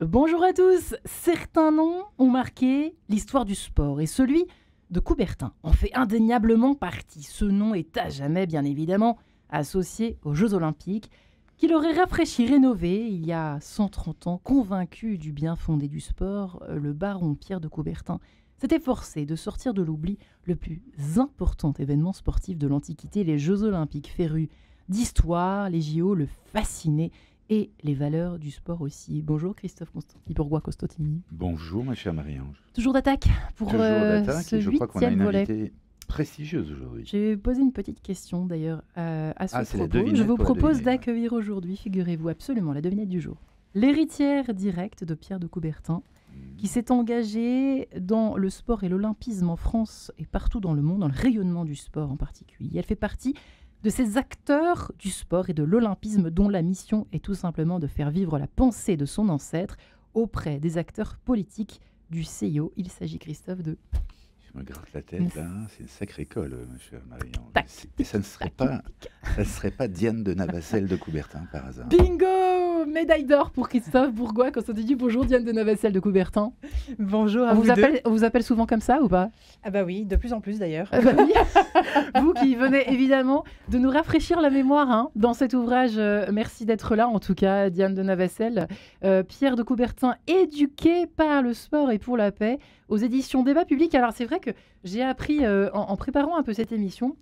Bonjour à tous. Certains noms ont marqué l'histoire du sport et celui de Coubertin en fait indéniablement partie. Ce nom est à jamais, bien évidemment, associé aux Jeux Olympiques, qu'il aurait rafraîchi, rénové il y a 130 ans. Convaincu du bien fondé du sport, le baron Pierre de Coubertin s'était forcé de sortir de l'oubli le plus important événement sportif de l'Antiquité, les Jeux Olympiques. Féru d'histoire, les JO le fascinaient et les valeurs du sport aussi. Bonjour Christophe Bourgois-Costantini. Bonjour ma chère Marie-Ange. Toujours d'attaque pour Toujours d'attaque, ce et je crois qu'on a huitième une volet. invitée prestigieuse aujourd'hui. J'ai posé une petite question d'ailleurs à ce c'est la propos. devinette Je vous pour la propose deviner. d'accueillir aujourd'hui, figurez-vous absolument, la devinette du jour. L'héritière directe de Pierre de Coubertin, qui s'est engagée dans le sport et l'olympisme en France et partout dans le monde, dans le rayonnement du sport en particulier. Elle fait partie de ces acteurs du sport et de l'olympisme dont la mission est tout simplement de faire vivre la pensée de son ancêtre auprès des acteurs politiques du CIO. Il s'agit, Christophe, de... Je me gratte la tête là, c'est une sacrée colle ma chère Marie-Ange. Tac, Et ça ne serait pas Diane de Navacelle de Coubertin par hasard. Bingo! Médaille d'or pour Christophe Bourgois-Costantini. Bonjour Diane de Navacelle de Coubertin. Bonjour à On vous vous, deux. on vous appelle souvent comme ça ou pas? Ah bah oui, de plus en plus d'ailleurs. Ah bah oui. Vous qui venez évidemment de nous rafraîchir la mémoire dans cet ouvrage. Merci d'être là en tout cas, Diane de Navacelle. Pierre de Coubertin, éduqué par le sport et pour la paix, aux éditions Débat Public. Alors c'est vrai que j'ai appris en préparant un peu cette émission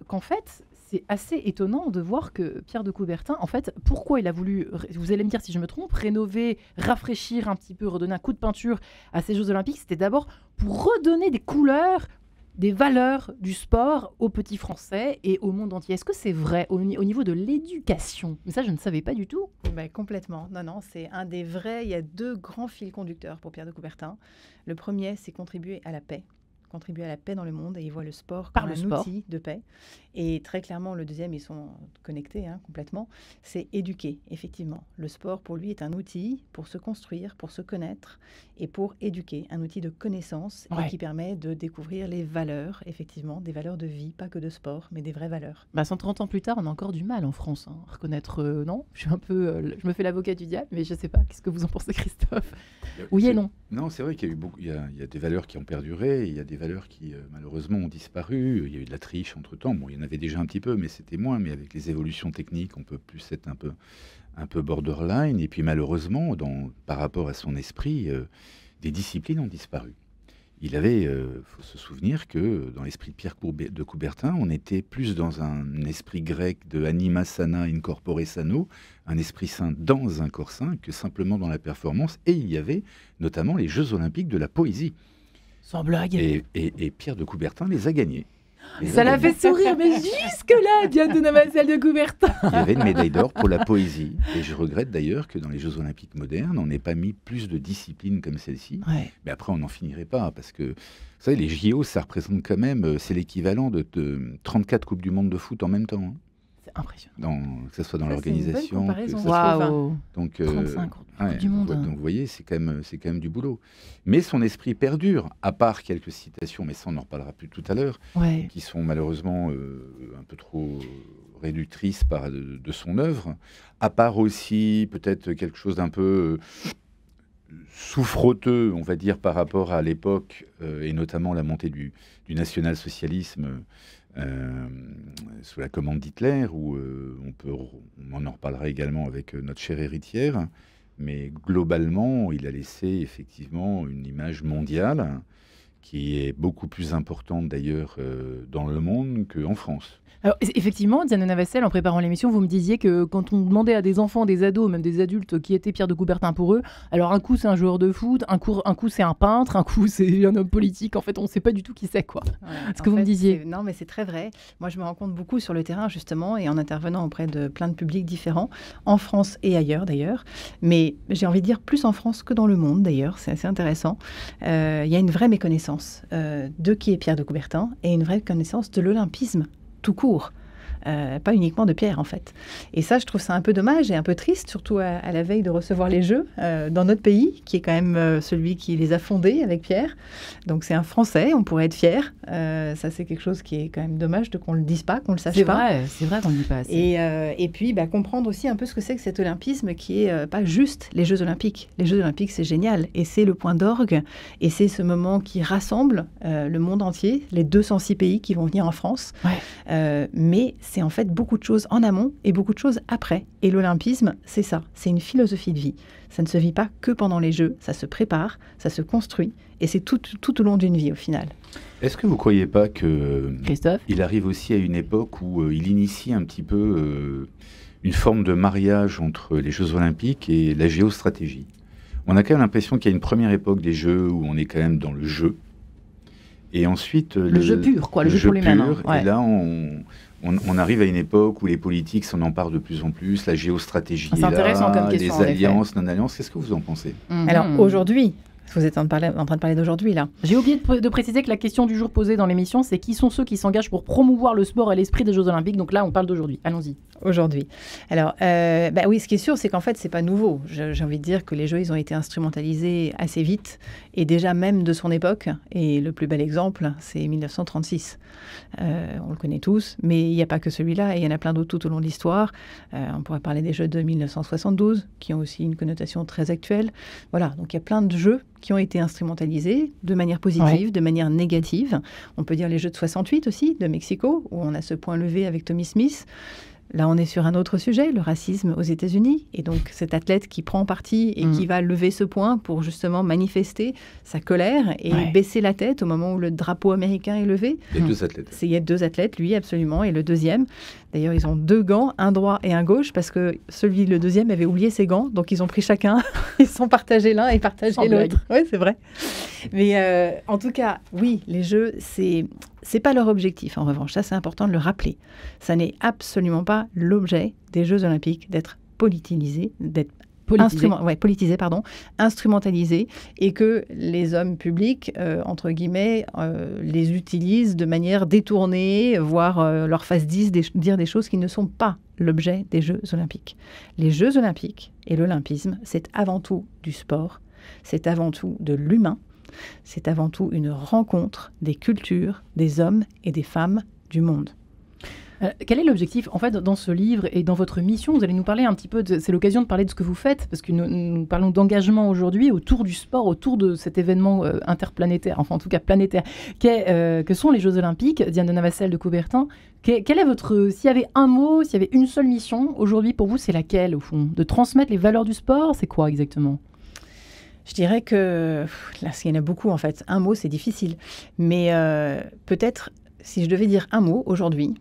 qu'en fait c'est assez étonnant de voir que Pierre de Coubertin, en fait, pourquoi il a voulu, vous allez me dire si je me trompe, rénover, rafraîchir un petit peu, redonner un coup de peinture à ces Jeux Olympiques, c'était d'abord pour redonner des couleurs, des valeurs du sport aux petits Français et au monde entier. Est-ce que c'est vrai au niveau de l'éducation? Mais ça, je ne savais pas du tout. Bah, complètement. Non, c'est un des vrais. Il y a deux grands fils conducteurs pour Pierre de Coubertin. Le premier, c'est contribuer à la paix. Contribuer à la paix dans le monde et il voit le sport Par comme le un sport. outil de paix. Et très clairement, le deuxième, ils sont connectés complètement, c'est éduquer, effectivement. Le sport, pour lui, est un outil pour se construire, pour se connaître et pour éduquer, un outil de connaissance Ouais. et qui permet de découvrir les valeurs, effectivement, des valeurs de vie, pas que de sport, mais des vraies valeurs. 130 ans plus tard, on a encore du mal en France à reconnaître. Non, je suis un peu, je me fais l'avocat du diable, mais je ne sais pas. Qu'est-ce que vous en pensez, Christophe? Oui et non. Non, c'est vrai qu'il y a eu beaucoup, il y a des valeurs qui ont perduré, il y a des valeurs qui malheureusement ont disparu. Il y a eu de la triche entre-temps. Bon, il y en avait déjà un petit peu, mais c'était moins. Mais avec les évolutions techniques, on peut plus être un peu borderline. Et puis malheureusement, par rapport à son esprit, des disciplines ont disparu. Il avait, faut se souvenir que dans l'esprit de Pierre de Coubertin, on était plus dans un esprit grec de anima sana in corpore sano, un esprit sain dans un corps sain, que simplement dans la performance. Et il y avait notamment les Jeux Olympiques de la poésie. Sans blague. Et Pierre de Coubertin les a gagnés. Ça l'a fait sourire, mais jusque-là, Diane de Navacelle de Coubertin. Il y avait une médaille d'or pour la poésie. Et je regrette d'ailleurs que dans les Jeux Olympiques modernes, on n'ait pas mis plus de disciplines comme celle-ci. Ouais. Mais après, on n'en finirait pas. Parce que, vous savez, les JO, ça représente quand même, c'est l'équivalent de 34 Coupes du Monde de foot en même temps. Hein. C'est impressionnant. Que ce soit dans Ça, c'est une bonne l'organisation. comparaison. que ça soit- Waouh. Donc, 35 Coupes du Monde. Donc, vous voyez, c'est quand même du boulot. Mais son esprit perdure, à part quelques citations, mais ça, on en reparlera plus tout à l'heure, Ouais. qui sont malheureusement un peu trop réductrices de son œuvre, à part aussi peut-être quelque chose d'un peu souffroteux, on va dire, par rapport à l'époque, et notamment la montée du national-socialisme sous la commande d'Hitler, où on en reparlera également avec notre chère héritière, mais globalement, il a laissé effectivement une image mondiale qui est beaucoup plus importante d'ailleurs dans le monde qu'en France. Alors, effectivement, Diane Navacelle, en préparant l'émission, vous me disiez que quand on demandait à des enfants, des ados, même des adultes qui étaient Pierre de Coubertin pour eux, alors un coup c'est un joueur de foot, un coup c'est un peintre, un coup c'est un homme politique, en fait on ne sait pas du tout qui c'est quoi. Ouais, Ce que vous me disiez. Non, mais c'est très vrai. Moi, je me rends compte beaucoup sur le terrain, justement, et en intervenant auprès de plein de publics différents, en France et ailleurs, d'ailleurs. Mais j'ai envie de dire plus en France que dans le monde, d'ailleurs. C'est assez intéressant. Il y a une vraie méconnaissance de qui est Pierre de Coubertin et une vraie connaissance de l'olympisme tout court. pas uniquement de pierre en fait. Et ça, je trouve ça un peu dommage et un peu triste, surtout à la veille de recevoir les Jeux dans notre pays, qui est quand même celui qui les a fondés avec Pierre. Donc c'est un Français, on pourrait être fier. Ça, c'est quelque chose qui est quand même dommage qu'on le dise pas, qu'on le sache pas. C'est vrai qu'on ne le dit pas assez. Et puis comprendre aussi un peu ce que c'est que cet olympisme qui est pas juste les Jeux Olympiques. Les Jeux Olympiques, c'est génial et c'est le point d'orgue et c'est ce moment qui rassemble le monde entier, les 206 pays qui vont venir en France. Ouais. Mais c'est en fait beaucoup de choses en amont et beaucoup de choses après. Et l'olympisme, c'est ça, c'est une philosophie de vie. Ça ne se vit pas que pendant les Jeux, ça se prépare, ça se construit et c'est tout au long d'une vie au final. Est-ce que vous ne croyez pas que Christophe, il arrive aussi à une époque où il initie un petit peu une forme de mariage entre les Jeux Olympiques et la géostratégie? On a quand même l'impression qu'il y a une première époque des Jeux où on est quand même dans le jeu. Et ensuite... le jeu pur, quoi, le jeu pour les mêmes. Et là, on arrive à une époque où les politiques s'en emparent de plus en plus, la géostratégie c'est intéressant comme question, les alliances, non-alliances. Qu'est-ce que vous en pensez? Alors aujourd'hui, vous êtes en train de parler d'aujourd'hui là. J'ai oublié de préciser que la question du jour posée dans l'émission, c'est qui sont ceux qui s'engagent pour promouvoir le sport et l'esprit des Jeux Olympiques. Donc là, on parle d'aujourd'hui. Allons-y. Aujourd'hui. Alors, oui, ce qui est sûr, c'est qu'en fait, c'est pas nouveau. J'ai envie de dire que les Jeux, ils ont été instrumentalisés assez vite, et déjà même de son époque. Et le plus bel exemple, c'est 1936. On le connaît tous, mais il n'y a pas que celui-là, et il y en a plein d'autres tout au long de l'histoire. On pourrait parler des Jeux de 1972, qui ont aussi une connotation très actuelle. Voilà, donc il y a plein de Jeux qui ont été instrumentalisés de manière positive, de manière négative. On peut dire les Jeux de 68 aussi, de Mexico, où on a ce point levé avec Tommy Smith. Là, on est sur un autre sujet, le racisme aux États-Unis. Et donc, cet athlète qui prend parti et qui va lever ce point pour justement manifester sa colère et baisser la tête au moment où le drapeau américain est levé. Il y a deux athlètes. Il y a deux athlètes, lui, absolument, et le deuxième. D'ailleurs, ils ont deux gants, un droit et un gauche, parce que le deuxième avait oublié ses gants. Donc, ils ont pris chacun, ils se sont partagés l'un et partagé l'autre. Oui, c'est vrai. Mais en tout cas, oui, les Jeux, c'est pas leur objectif, en revanche. Ça, c'est important de le rappeler. Ça n'est absolument pas l'objet des Jeux Olympiques d'être politisé, instrumentalisé, et que les hommes publics, entre guillemets, les utilisent de manière détournée, voire leur fassent dire des choses qui ne sont pas l'objet des Jeux Olympiques. Les Jeux Olympiques et l'olympisme, c'est avant tout du sport, c'est avant tout de l'humain, c'est avant tout une rencontre des cultures, des hommes et des femmes du monde. Quel est l'objectif, en fait, dans ce livre et dans votre mission? Vous allez nous parler un petit peu, c'est l'occasion de parler de ce que vous faites, parce que nous parlons d'engagement aujourd'hui autour du sport, autour de cet événement interplanétaire, enfin en tout cas planétaire, que sont les Jeux Olympiques. Diane de Navassel de Coubertin, quel est s'il y avait un mot, s'il y avait une seule mission, aujourd'hui pour vous, c'est laquelle au fond? De transmettre les valeurs du sport, c'est quoi exactement? Je dirais que, là, il y en a beaucoup en fait, un mot c'est difficile, mais peut-être si je devais dire un mot aujourd'hui,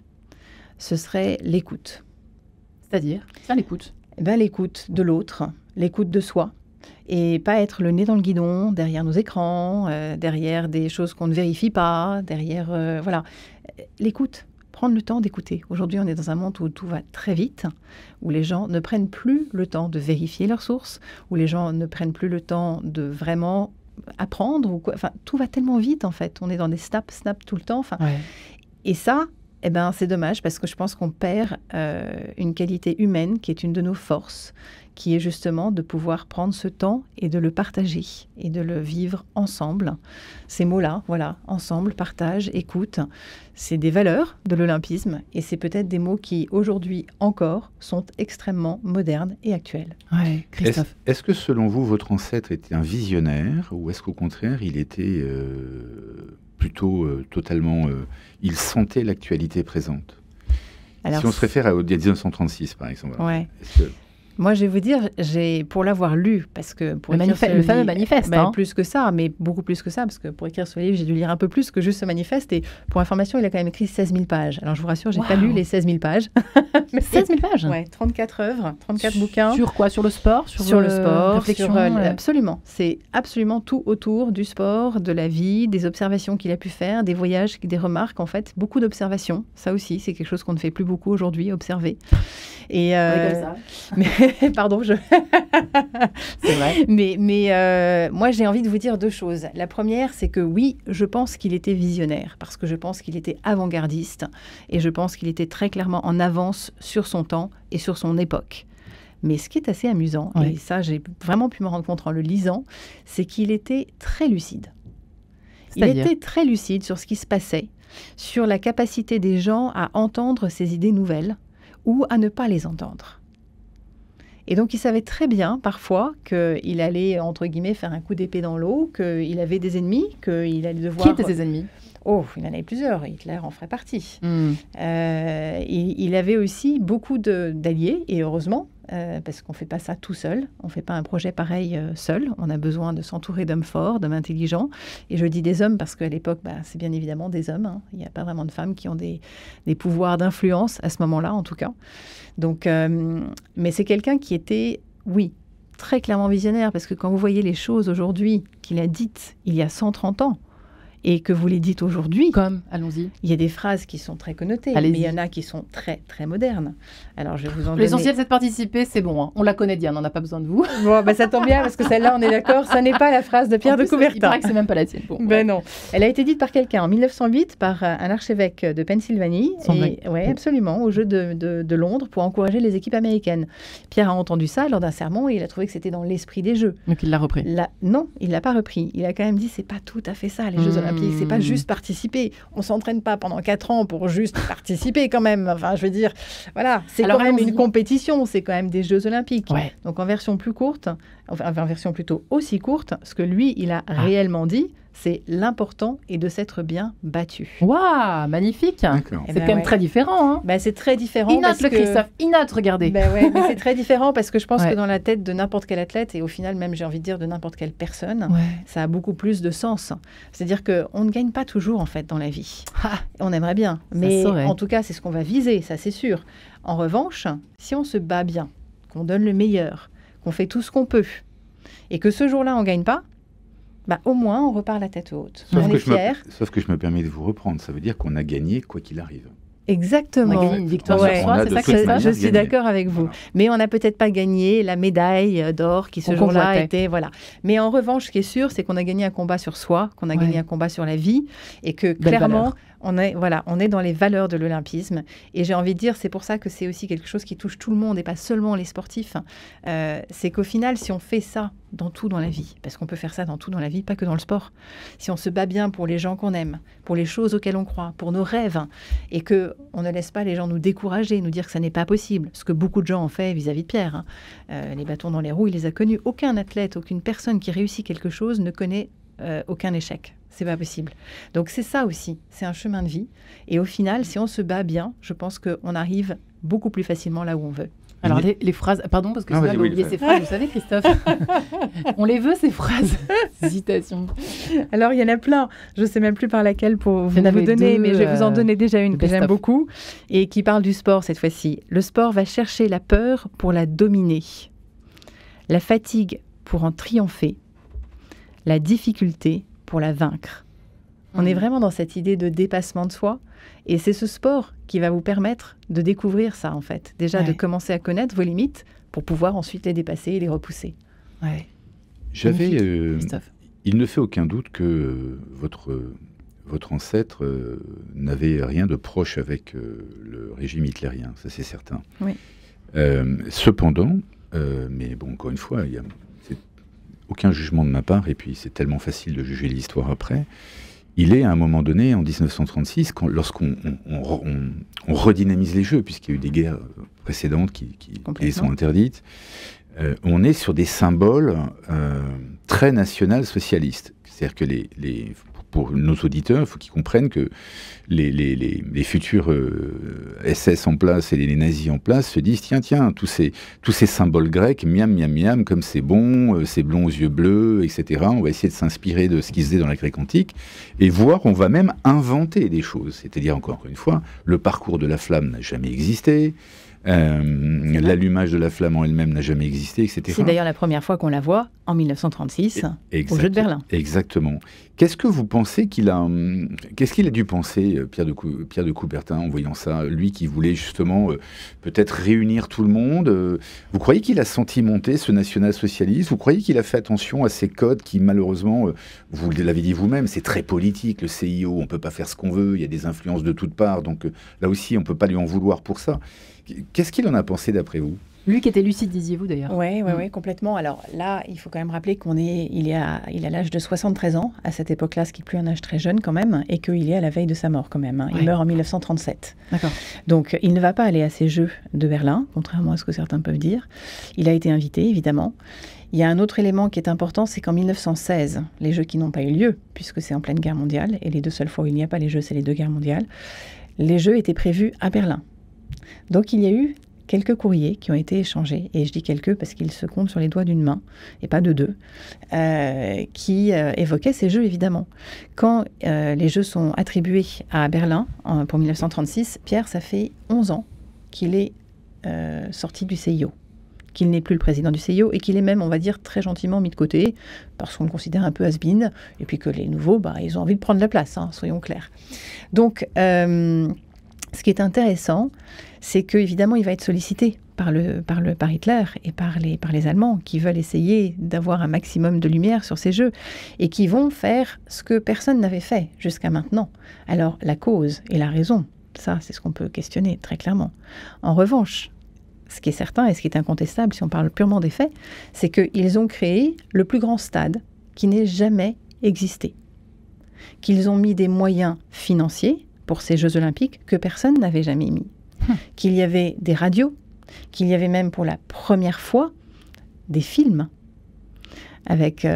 ce serait l'écoute. C'est-à-dire, ça l'écoute. L'écoute de l'autre, l'écoute de soi, et pas être le nez dans le guidon, derrière nos écrans, derrière des choses qu'on ne vérifie pas, derrière, voilà. L'écoute, prendre le temps d'écouter. Aujourd'hui, on est dans un monde où tout va très vite, où les gens ne prennent plus le temps de vérifier leurs sources, où les gens ne prennent plus le temps de vraiment apprendre, ou quoi. Enfin, tout va tellement vite, en fait. On est dans des snap tout le temps. Enfin, et ça, c'est dommage parce que je pense qu'on perd une qualité humaine qui est une de nos forces, qui est justement de pouvoir prendre ce temps et de le partager et de le vivre ensemble. Ces mots-là, voilà, ensemble, partage, écoute, c'est des valeurs de l'olympisme et c'est peut-être des mots qui, aujourd'hui encore, sont extrêmement modernes et actuels. Ouais, Christophe. Est-ce que, selon vous, votre ancêtre était un visionnaire ou est-ce qu'au contraire, il était plutôt totalement... il sentait l'actualité présente? Alors, si on se réfère à 1936, par exemple. Ouais. Moi, je vais vous dire, pour l'avoir lu, parce que pour le fameux manifeste, plus que ça, mais beaucoup plus que ça, parce que pour écrire ce livre, j'ai dû lire un peu plus que juste ce manifeste. Et pour information, il a quand même écrit 16 000 pages. Alors, je vous rassure, j'ai pas lu les 16 000 pages. 16 000 pages? Ouais, 34 œuvres, 34 bouquins. Sur quoi? Sur le sport? Sur le sport, absolument. C'est absolument tout autour du sport, de la vie, des observations qu'il a pu faire, des voyages, des remarques, en fait. Beaucoup d'observations. Ça aussi, c'est quelque chose qu'on ne fait plus beaucoup aujourd'hui, observer. Et, comme ça. Pardon, C'est vrai. Mais moi, j'ai envie de vous dire deux choses. La première, c'est que oui, je pense qu'il était visionnaire, parce que je pense qu'il était avant-gardiste, et je pense qu'il était très clairement en avance sur son temps et sur son époque. Mais ce qui est assez amusant, Ouais. et ça, j'ai vraiment pu me rendre compte en le lisant, c'est qu'il était très lucide. Il C'est-à-dire était très lucide sur ce qui se passait, sur la capacité des gens à entendre ces idées nouvelles ou à ne pas les entendre. Et donc, il savait très bien, parfois, qu'il allait, entre guillemets, faire un coup d'épée dans l'eau, qu'il avait des ennemis, qu'il allait devoir... Qui étaient ses ennemis? Oh, il en avait plusieurs. Hitler en ferait partie. Hmm. Il avait aussi beaucoup d'alliés, et heureusement, parce qu'on ne fait pas ça tout seul. On ne fait pas un projet pareil seul. On a besoin de s'entourer d'hommes forts, d'hommes intelligents. Et je dis des hommes parce qu'à l'époque, c'est bien évidemment des hommes. Hein. Il n'y a pas vraiment de femmes qui ont des pouvoirs d'influence à ce moment-là, en tout cas. Donc, mais c'est quelqu'un qui était, oui, très clairement visionnaire, parce que quand vous voyez les choses aujourd'hui qu'il a dites il y a 130 ans, et que vous les dites aujourd'hui, Comme, allons-y. il y a des phrases qui sont très connotées, mais Allez-y. il y en a qui sont très, très modernes. Alors, je vais vous en donner... L'essentiel, c'est de participer, c'est bon. Hein. On la connaît, Diane, on n'a pas besoin de vous. Bon, ça tombe bien, parce que celle-là, on est d'accord, ça n'est pas la phrase de Pierre En de plus, Il Coubertin. paraît que c'est même pas la tienne. Bon, Ben non. Elle a été dite par quelqu'un en 1908, par un archevêque de Pennsylvanie. Semblait. Oui, absolument, au jeu de Londres, pour encourager les équipes américaines. Pierre a entendu ça lors d'un sermon et il a trouvé que c'était dans l'esprit des Jeux. Donc il l'a repris. Non, il ne l'a pas repris. Il a quand même dit, c'est pas tout à fait ça, les Jeux Olympiques. C'est pas juste participer. On s'entraîne pas pendant 4 ans pour juste participer quand même. Enfin, je veux dire, voilà, c'est Alors, quand même allons-y. une compétition, c'est quand même des Jeux Olympiques. Ouais. Donc en version plus courte, enfin en version plutôt aussi courte, ce que lui, il a réellement dit, c'est l'important est de s'être bien battu. Waouh, magnifique. D'accord. C'est ben quand même ouais. très différent. Hein. C'est très différent. Il note parce le que... Christophe, il note, regardez. Ouais, mais c'est très différent parce que je pense Ouais. que dans la tête de n'importe quel athlète, et au final même j'ai envie de dire de n'importe quelle personne, Ouais. ça a beaucoup plus de sens. C'est-à-dire qu'on ne gagne pas toujours en fait dans la vie. Ah, On aimerait bien, mais saurait. en tout cas c'est ce qu'on va viser, ça c'est sûr. En revanche, si on se bat bien, qu'on donne le meilleur, qu'on fait tout ce qu'on peut, et que ce jour-là on ne gagne pas, au moins on repart la tête haute. Sauf On que est fiers. Sauf que je me permets de vous reprendre. Ça veut dire qu'on a gagné quoi qu'il arrive. Exactement. On a gagné une victoire Ouais. sur soi, On a c'est de ça que toute c'est ça manière Je suis gagné. d'accord avec vous. Voilà. Mais on n'a peut-être pas gagné la médaille d'or qui ce On jour-là convoitait. était. Voilà. Mais en revanche, ce qui est sûr, c'est qu'on a gagné un combat sur soi, qu'on a Ouais. gagné un combat sur la vie et que Belle clairement, valeur. on est dans les valeurs de l'olympisme. Et j'ai envie de dire, c'est pour ça que c'est aussi quelque chose qui touche tout le monde et pas seulement les sportifs. C'est qu'au final, si on fait ça dans tout dans la vie, parce qu'on peut faire ça dans tout dans la vie, pas que dans le sport, si on se bat bien pour les gens qu'on aime, pour les choses auxquelles on croit, pour nos rêves, et que on ne laisse pas les gens nous décourager, nous dire que ça n'est pas possible, ce que beaucoup de gens ont fait vis-à-vis de Pierre. Hein. Les bâtons dans les roues, il les a connus. Aucun athlète, aucune personne qui réussit quelque chose ne connaît aucun échec. C'est pas possible. Donc c'est ça aussi, c'est un chemin de vie. Et au final, si on se bat bien, je pense qu'on arrive beaucoup plus facilement là où on veut. Alors les phrases, pardon parce que Non, sinon vas-y, elle a oui, oublié vas-y. ses phrases, vous savez Christophe. On les veut ces phrases. Citation. Alors, il y en a plein. Je ne sais même plus par laquelle pour vous Il y en avait donner, deux, mais je vais vous en donner déjà une le que j'aime best-of. beaucoup et qui parle du sport cette fois-ci. Le sport va chercher la peur pour la dominer, la fatigue pour en triompher, la difficulté pour la vaincre. On est vraiment dans cette idée de dépassement de soi. Et c'est ce sport qui va vous permettre de découvrir ça, en fait. Déjà, de Ouais. commencer à connaître vos limites pour pouvoir ensuite les dépasser et les repousser. Ouais. J'avais. Christophe. Il ne fait aucun doute que votre ancêtre n'avait rien de proche avec le régime hitlérien, ça c'est certain. Oui. Cependant, mais bon, encore une fois, c'est aucun jugement de ma part, et puis c'est tellement facile de juger l'histoire après. Il est à un moment donné, en 1936, lorsqu'on on redynamise les Jeux, puisqu'il y a eu des guerres précédentes qui les sont interdites, on est sur des symboles très national-socialistes. C'est-à-dire que pour nos auditeurs, il faut qu'ils comprennent que les futurs SS en place et les nazis en place se disent tiens, tous ces symboles grecs, miam, miam, miam, comme c'est bon, c'est blond aux yeux bleus, etc. On va essayer de s'inspirer de ce qui se faisait dans la Grèce antique et voir, on va même inventer des choses. C'est-à-dire, encore une fois, le parcours de la flamme n'a jamais existé. L'allumage de la flamme en elle-même n'a jamais existé, etc. C'est d'ailleurs la première fois qu'on la voit en 1936 Exact, aux Jeux de Berlin. Exactement. Qu'est-ce que vous pensez qu'est-ce qu'il a dû penser, Pierre de Coubertin, en voyant ça? Lui qui voulait justement peut-être réunir tout le monde. Vous croyez qu'il a senti monter ce national-socialisme? Vous croyez qu'il a fait attention à ces codes qui, malheureusement, vous l'avez dit vous-même, c'est très politique, le CIO, on ne peut pas faire ce qu'on veut, il y a des influences de toutes parts, donc là aussi, on ne peut pas lui en vouloir pour ça. Qu'est-ce qu'il en a pensé d'après vous? Lui qui était lucide, disiez-vous d'ailleurs. Oui, complètement. Alors là, il faut quand même rappeler il a l'âge de 73 ans à cette époque-là, ce qui n'est plus un âge très jeune quand même, et qu'il est à la veille de sa mort quand même. Il meurt en 1937. D'accord. Donc il ne va pas aller à ces Jeux de Berlin, contrairement à ce que certains peuvent dire. Il a été invité, évidemment. Il y a un autre élément qui est important, c'est qu'en 1916, les Jeux qui n'ont pas eu lieu, puisque c'est en pleine guerre mondiale, et les deux seules fois où il n'y a pas les Jeux, c'est les deux guerres mondiales, les Jeux étaient prévus à Berlin. Donc il y a eu quelques courriers qui ont été échangés, et je dis quelques parce qu'ils se comptent sur les doigts d'une main, et pas de deux, qui évoquaient ces Jeux, évidemment. Quand les Jeux sont attribués à Berlin, pour 1936, Pierre, ça fait 11 ans qu'il est sorti du CIO, qu'il n'est plus le président du CIO, et qu'il est même, on va dire, très gentiment mis de côté, parce qu'on le considère un peu has-been, et puis que les nouveaux, ils ont envie de prendre la place, soyons clairs. Donc, ce qui est intéressant, c'est qu'évidemment, il va être sollicité par Hitler et par les Allemands qui veulent essayer d'avoir un maximum de lumière sur ces Jeux et qui vont faire ce que personne n'avait fait jusqu'à maintenant. Alors, la cause et la raison, ça, c'est ce qu'on peut questionner très clairement. En revanche, ce qui est certain et ce qui est incontestable, si on parle purement des faits, c'est qu'ils ont créé le plus grand stade qui n'ait jamais existé. Qu'ils ont mis des moyens financiers pour ces Jeux olympiques que personne n'avait jamais mis. Qu'il y avait des radios, qu'il y avait même pour la première fois des films avec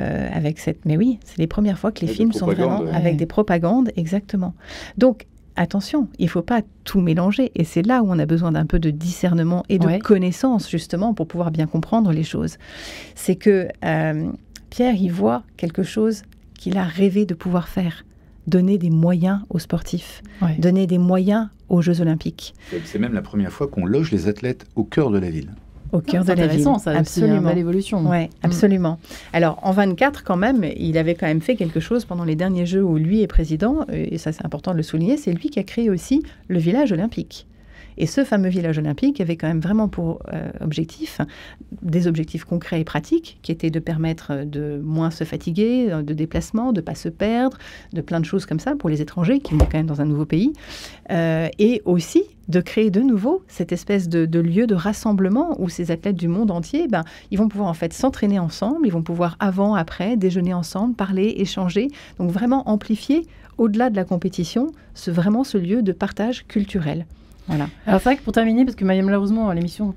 cette... Mais oui, c'est les premières fois que les films sont vraiment avec des propagandes, exactement. Donc, attention, il ne faut pas tout mélanger. Et c'est là où on a besoin d'un peu de discernement et de connaissance, justement, pour pouvoir bien comprendre les choses. C'est que Pierre, il voit quelque chose qu'il a rêvé de pouvoir faire. Donner des moyens aux sportifs, donner des moyens aux Jeux olympiques. C'est même la première fois qu'on loge les athlètes au cœur de la ville. Au cœur de la ville. Ça, absolument. Une belle évolution. Oui, absolument. Alors, en 24, quand même, il avait quand même fait quelque chose pendant les derniers Jeux où lui est président, et ça c'est important de le souligner, c'est lui qui a créé aussi le village olympique. Et ce fameux village olympique avait quand même vraiment pour objectif, des objectifs concrets et pratiques, qui étaient de permettre de moins se fatiguer, de déplacements, de ne pas se perdre, de plein de choses comme ça pour les étrangers qui venaient quand même dans un nouveau pays. Et aussi de créer de nouveau cette espèce de lieu de rassemblement où ces athlètes du monde entier, ils vont pouvoir en fait s'entraîner ensemble, ils vont pouvoir avant, après, déjeuner ensemble, parler, échanger. Donc vraiment amplifier, au-delà de la compétition, ce lieu de partage culturel. Voilà. Alors c'est vrai que pour terminer, parce que malheureusement l'émission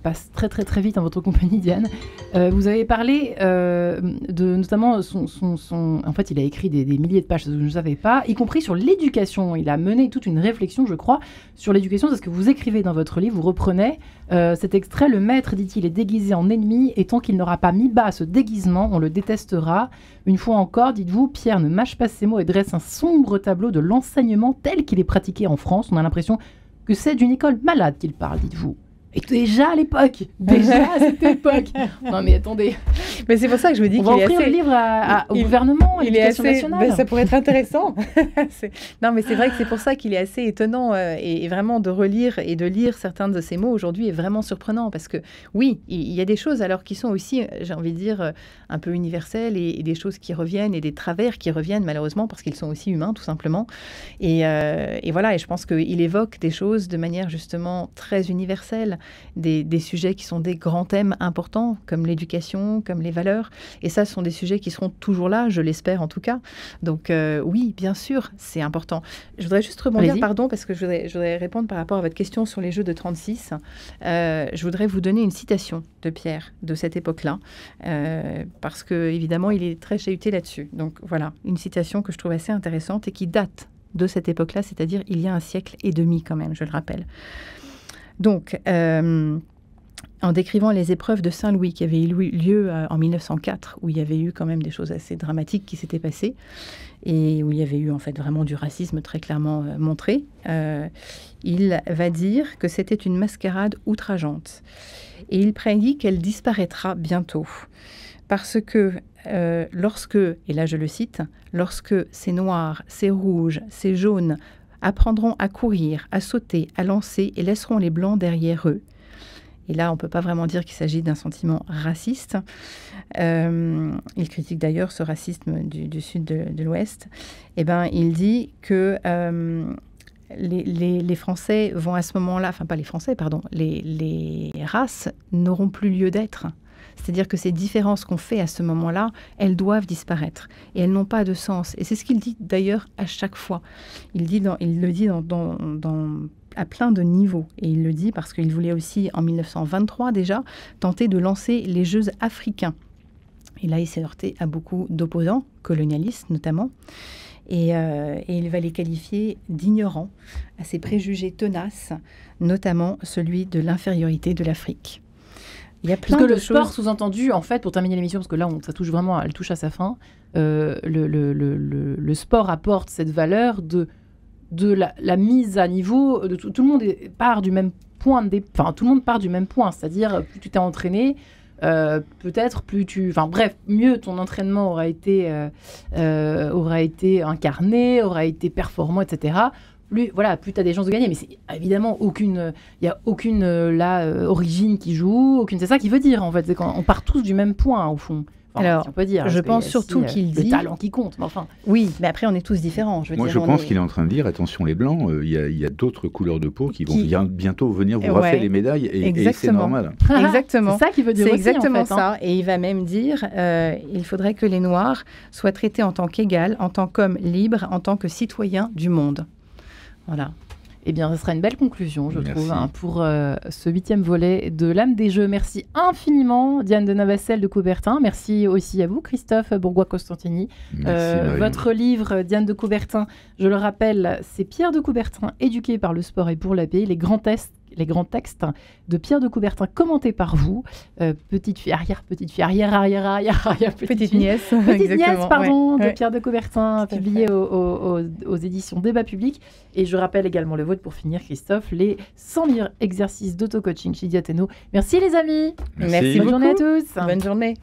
passe très très très vite en votre compagnie, Diane, vous avez parlé de notamment en fait il a écrit des milliers de pages, je ne savais pas, y compris sur l'éducation. Il a mené toute une réflexion, je crois, sur l'éducation. C'est ce que vous écrivez dans votre livre. Vous reprenez cet extrait: le maître, dit-il, est déguisé en ennemi, et tant qu'il n'aura pas mis bas à ce déguisement, on le détestera. Une fois encore, dites-vous, Pierre ne mâche pas ses mots et dresse un sombre tableau de l'enseignement tel qu'il est pratiqué en France. On a l'impression que c'est d'une école malade qu'il parle, dites-vous. Et déjà à l'époque, à cette époque. Non mais attendez. Mais c'est pour ça que je me dis qu'il est assez... On va offrir le livre au gouvernement, à l'éducation nationale. Ça pourrait être intéressant. Non mais c'est vrai que c'est pour ça qu'il est assez étonnant et vraiment de relire et de lire certains de ces mots aujourd'hui est vraiment surprenant parce que oui, il y a des choses alors qui sont aussi, j'ai envie de dire, un peu universelles et des choses qui reviennent et des travers qui reviennent malheureusement parce qu'ils sont aussi humains tout simplement. Et voilà, et je pense qu'il évoque des choses de manière justement très universelle. Des sujets qui sont des grands thèmes importants, comme l'éducation, comme les valeurs. Et ça, ce sont des sujets qui seront toujours là, je l'espère en tout cas. Donc oui, bien sûr, c'est important. Je voudrais juste rebondir, pardon, parce que je voudrais répondre par rapport à votre question sur les Jeux de 36. Je voudrais vous donner une citation de Pierre de cette époque-là, parce que évidemment, il est très chahuté là-dessus. Donc voilà, une citation que je trouve assez intéressante et qui date de cette époque-là, c'est-à-dire il y a un siècle et demi quand même, je le rappelle. Donc, en décrivant les épreuves de Saint-Louis qui avaient eu lieu en 1904, où il y avait eu quand même des choses assez dramatiques qui s'étaient passées, et où il y avait eu en fait vraiment du racisme très clairement montré, il va dire que c'était une mascarade outrageante. Et il prédit qu'elle disparaîtra bientôt. parce que lorsque, et là je le cite, lorsque ces noirs, ces rouges, ces jaunes apprendront à courir, à sauter, à lancer et laisseront les blancs derrière eux. Et là, on ne peut pas vraiment dire qu'il s'agit d'un sentiment raciste. Il critique d'ailleurs ce racisme du sud de l'Ouest. Eh ben, il dit que les Français vont à ce moment-là, enfin pas les Français, pardon, les races n'auront plus lieu d'être. C'est-à-dire que ces différences qu'on fait à ce moment-là, elles doivent disparaître et elles n'ont pas de sens. Et c'est ce qu'il dit d'ailleurs à chaque fois. Il le dit à plein de niveaux. Et il le dit parce qu'il voulait aussi, en 1923 déjà, tenter de lancer les Jeux africains. Et là, il s'est heurté à beaucoup d'opposants, colonialistes notamment. Et il va les qualifier d'ignorants, à ces préjugés tenaces, notamment celui de l'infériorité de l'Afrique. Il y a plein parce que de le sport, choses... sous-entendu, en fait, pour terminer l'émission, parce que là, elle touche à sa fin, le sport apporte cette valeur de la mise à niveau. Tout le monde part du même point, tout le monde part du même point, c'est-à-dire plus tu t'es entraîné, peut-être plus mieux ton entraînement aura été incarné, aura été performant, etc. Plus tu as des chances de gagner. Mais c'est évidemment il n'y a aucune origine qui joue, c'est ça qu'il veut dire en fait, c'est quand on part tous du même point au fond. Alors, si on peut dire, je pense surtout qu'il dit... Le talent qui compte, mais enfin... Oui, mais après, on est tous différents. Je pense qu'il est en train de dire, attention les Blancs, il y a d'autres couleurs de peau qui vont bientôt venir vous rafler les médailles, et c'est normal. Exactement. C'est ça qu'il veut dire aussi, en exactement fait, ça. Et il va même dire, il faudrait que les Noirs soient traités en tant qu'égaux, en tant qu'hommes libres, en tant que citoyens du monde. Voilà. Eh bien, ce sera une belle conclusion, je trouve, pour ce 8e volet de l'âme des jeux. Merci infiniment, Diane de Navassel de Coubertin. Merci aussi à vous, Christophe Bourgois-Costantini. Votre livre, Diane de Coubertin, je le rappelle, c'est Pierre de Coubertin, éduqué par le sport et pour la paix. Les grands textes de Pierre de Coubertin commentés par vous. Petite fille, petite nièce, de Pierre de Coubertin, publié aux éditions Débat Public. Et je rappelle également le vôtre pour finir, Christophe, les 100 meilleurs exercices d'auto-coaching chez Diathéno. Merci les amis. Merci Bonne journée à tous. Bonne journée.